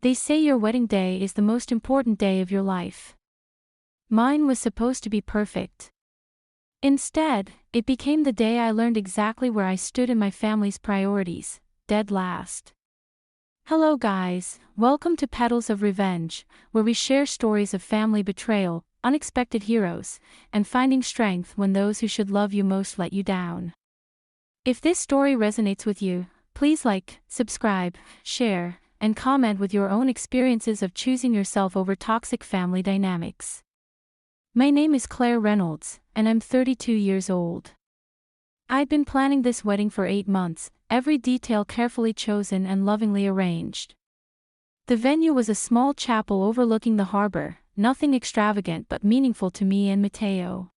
They say your wedding day is the most important day of your life. Mine was supposed to be perfect. Instead, it became the day I learned exactly where I stood in my family's priorities, dead last. Hello guys, welcome to Petals of Revenge, where we share stories of family betrayal, unexpected heroes, and finding strength when those who should love you most let you down. If this story resonates with you, please like, subscribe, share, and comment with your own experiences of choosing yourself over toxic family dynamics. My name is Reynolds, and I'm 32 years old. I'd been planning this wedding for 8 months, every detail carefully chosen and lovingly arranged. The venue was a small chapel overlooking the harbor, nothing extravagant but meaningful to me and Mateo.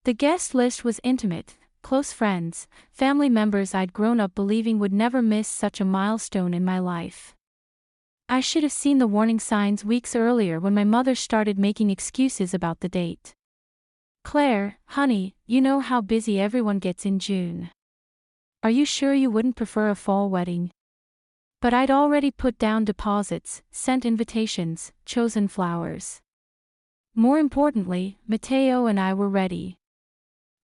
The guest list was intimate, close friends, family members I'd grown up believing would never miss such a milestone in my life. I should have seen the warning signs weeks earlier when my mother started making excuses about the date. Claire, honey, you know how busy everyone gets in June. Are you sure you wouldn't prefer a fall wedding? But I'd already put down deposits, sent invitations, chosen flowers. More importantly, Mateo and I were ready.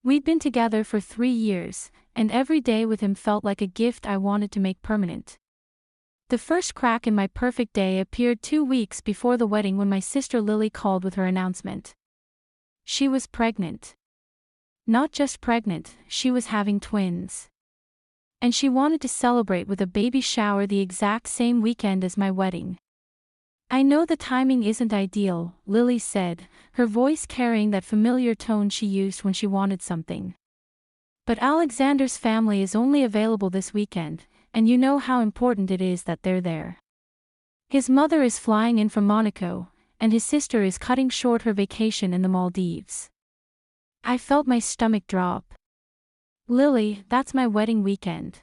We'd been together for 3 years, and every day with him felt like a gift I wanted to make permanent. The first crack in my perfect day appeared 2 weeks before the wedding when my sister Lily called with her announcement. She was pregnant. Not just pregnant, she was having twins. And she wanted to celebrate with a baby shower the exact same weekend as my wedding. I know the timing isn't ideal, Lily said, her voice carrying that familiar tone she used when she wanted something. But Alexander's family is only available this weekend, and you know how important it is that they're there. His mother is flying in from Monaco, and his sister is cutting short her vacation in the Maldives. I felt my stomach drop. Lily, that's my wedding weekend.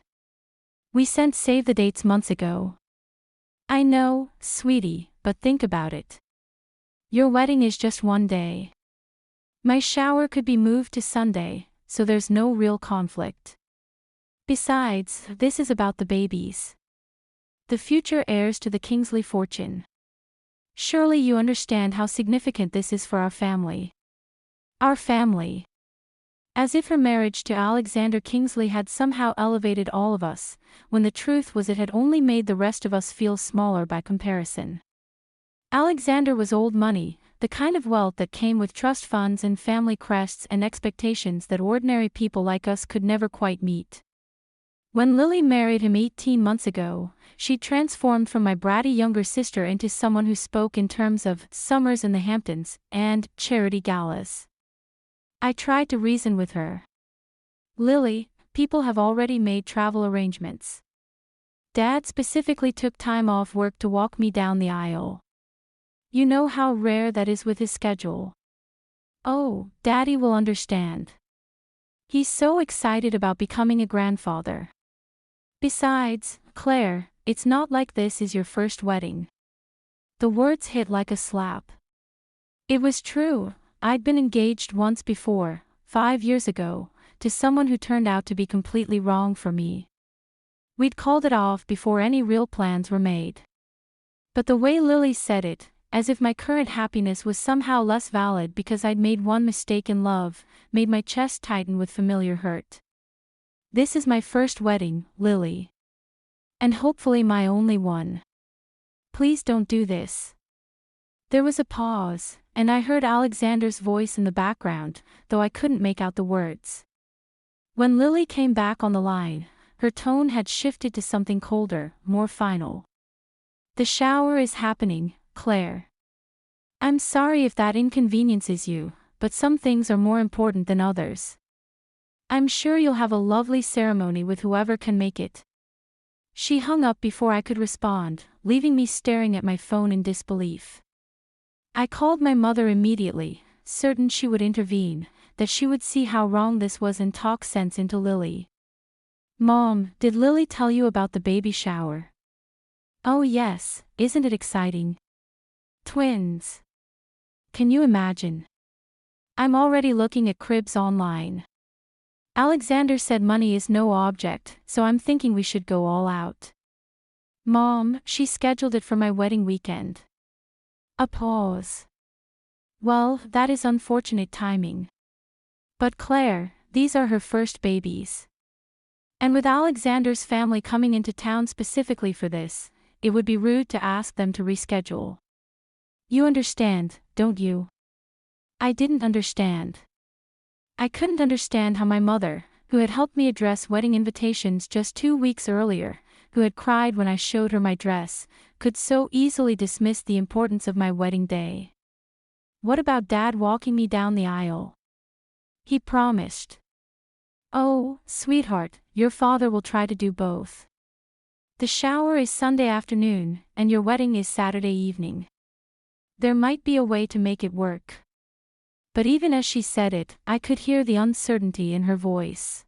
We sent save the dates months ago. I know, sweetie, but think about it. Your wedding is just one day. My shower could be moved to Sunday, so there's no real conflict. Besides, this is about the babies. The future heirs to the Kingsley fortune. Surely you understand how significant this is for our family. Our family. As if her marriage to Alexander Kingsley had somehow elevated all of us, when the truth was it had only made the rest of us feel smaller by comparison. Alexander was old money, the kind of wealth that came with trust funds and family crests and expectations that ordinary people like us could never quite meet. When Lily married him 18 months ago, she transformed from my bratty younger sister into someone who spoke in terms of summers in the Hamptons and charity galas. I tried to reason with her. Lily, people have already made travel arrangements. Dad specifically took time off work to walk me down the aisle. You know how rare that is with his schedule. Oh, Daddy will understand. He's so excited about becoming a grandfather. Besides, Claire, it's not like this is your first wedding. The words hit like a slap. It was true, I'd been engaged once before, 5 years ago, to someone who turned out to be completely wrong for me. We'd called it off before any real plans were made. But the way Lily said it, as if my current happiness was somehow less valid because I'd made one mistake in love, made my chest tighten with familiar hurt. This is my first wedding, Lily. And hopefully my only one. Please don't do this. There was a pause, and I heard Alexander's voice in the background, though I couldn't make out the words. When Lily came back on the line, her tone had shifted to something colder, more final. The shower is happening, Claire. I'm sorry if that inconveniences you, but some things are more important than others. I'm sure you'll have a lovely ceremony with whoever can make it. She hung up before I could respond, leaving me staring at my phone in disbelief. I called my mother immediately, certain she would intervene, that she would see how wrong this was and talk sense into Lily. Mom, did Lily tell you about the baby shower? Oh yes, isn't it exciting? Twins. Can you imagine? I'm already looking at cribs online. Alexander said money is no object, so I'm thinking we should go all out. Mom, she scheduled it for my wedding weekend. A pause. Well, that is unfortunate timing. But Claire, these are her first babies. And with Alexander's family coming into town specifically for this, it would be rude to ask them to reschedule. You understand, don't you? I didn't understand. I couldn't understand how my mother, who had helped me address wedding invitations just 2 weeks earlier, who had cried when I showed her my dress, could so easily dismiss the importance of my wedding day. What about Dad walking me down the aisle? He promised. Oh, sweetheart, your father will try to do both. The shower is Sunday afternoon, and your wedding is Saturday evening. There might be a way to make it work. But even as she said it, I could hear the uncertainty in her voice.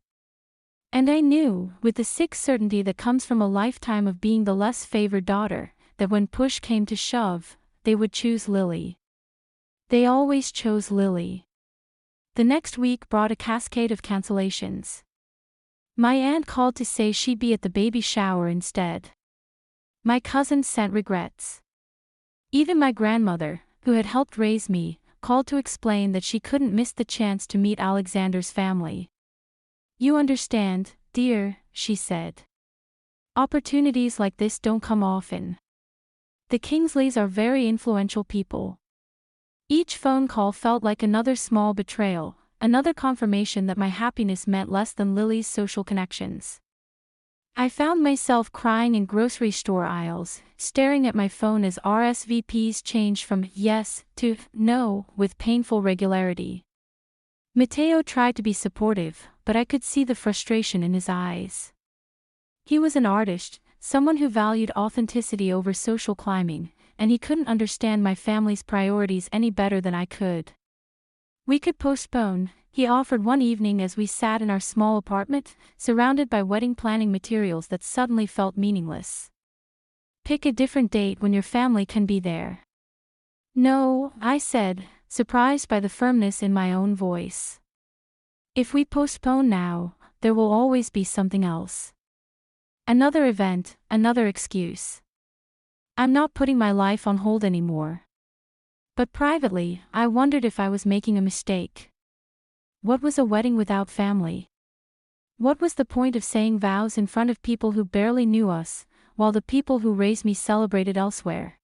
And I knew, with the sick certainty that comes from a lifetime of being the less favored daughter, that when push came to shove, they would choose Lily. They always chose Lily. The next week brought a cascade of cancellations. My aunt called to say she'd be at the baby shower instead. My cousins sent regrets. Even my grandmother, who had helped raise me, called to explain that she couldn't miss the chance to meet Alexander's family. You understand, dear, she said. Opportunities like this don't come often. The Kingsleys are very influential people. Each phone call felt like another small betrayal, another confirmation that my happiness meant less than Lily's social connections. I found myself crying in grocery store aisles, staring at my phone as RSVPs changed from yes to no with painful regularity. Matteo tried to be supportive, but I could see the frustration in his eyes. He was an artist, someone who valued authenticity over social climbing, and he couldn't understand my family's priorities any better than I could. We could postpone, he offered one evening as we sat in our small apartment, surrounded by wedding planning materials that suddenly felt meaningless. Pick a different date when your family can be there. No, I said, surprised by the firmness in my own voice. If we postpone now, there will always be something else. Another event, another excuse. I'm not putting my life on hold anymore. But privately, I wondered if I was making a mistake. What was a wedding without family? What was the point of saying vows in front of people who barely knew us, while the people who raised me celebrated elsewhere?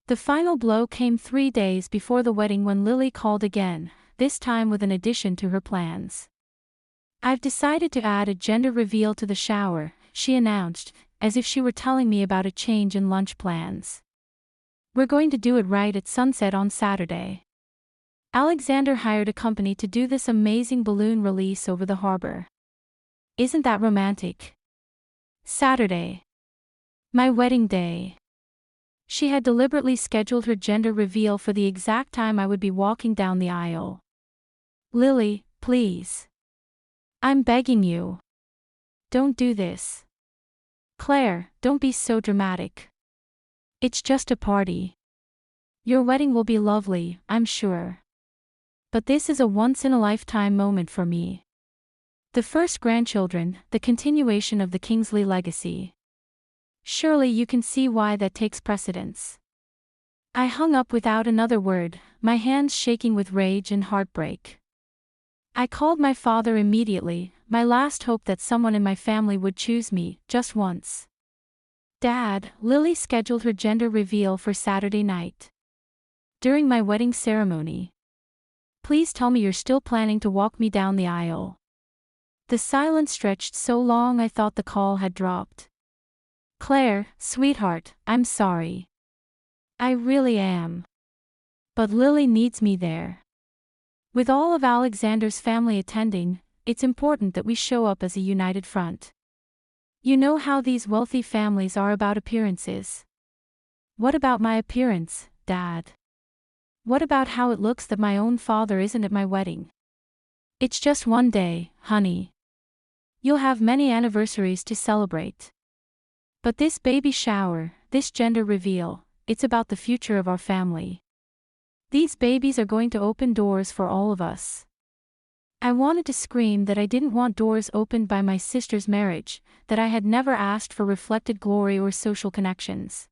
The final blow came 3 days before the wedding when Lily called again, this time with an addition to her plans. I've decided to add a gender reveal to the shower, she announced, as if she were telling me about a change in lunch plans. We're going to do it right at sunset on Saturday. Alexander hired a company to do this amazing balloon release over the harbor. Isn't that romantic? Saturday. My wedding day. She had deliberately scheduled her gender reveal for the exact time I would be walking down the aisle. Lily, please. I'm begging you. Don't do this. Claire, don't be so dramatic. It's just a party. Your wedding will be lovely, I'm sure. But this is a once-in-a-lifetime moment for me. The first grandchildren, the continuation of the Kingsley legacy. Surely you can see why that takes precedence. I hung up without another word, my hands shaking with rage and heartbreak. I called my father immediately, my last hope that someone in my family would choose me, just once. Dad, Lily scheduled her gender reveal for Saturday night. During my wedding ceremony. Please tell me you're still planning to walk me down the aisle. The silence stretched so long I thought the call had dropped. Claire, sweetheart, I'm sorry. I really am. But Lily needs me there. With all of Alexander's family attending, it's important that we show up as a united front. You know how these wealthy families are about appearances. What about my appearance, Dad? What about how it looks that my own father isn't at my wedding? It's just one day, honey. You'll have many anniversaries to celebrate. But this baby shower, this gender reveal, it's about the future of our family. These babies are going to open doors for all of us. I wanted to scream that I didn't want doors opened by my sister's marriage, that I had never asked for reflected glory or social connections.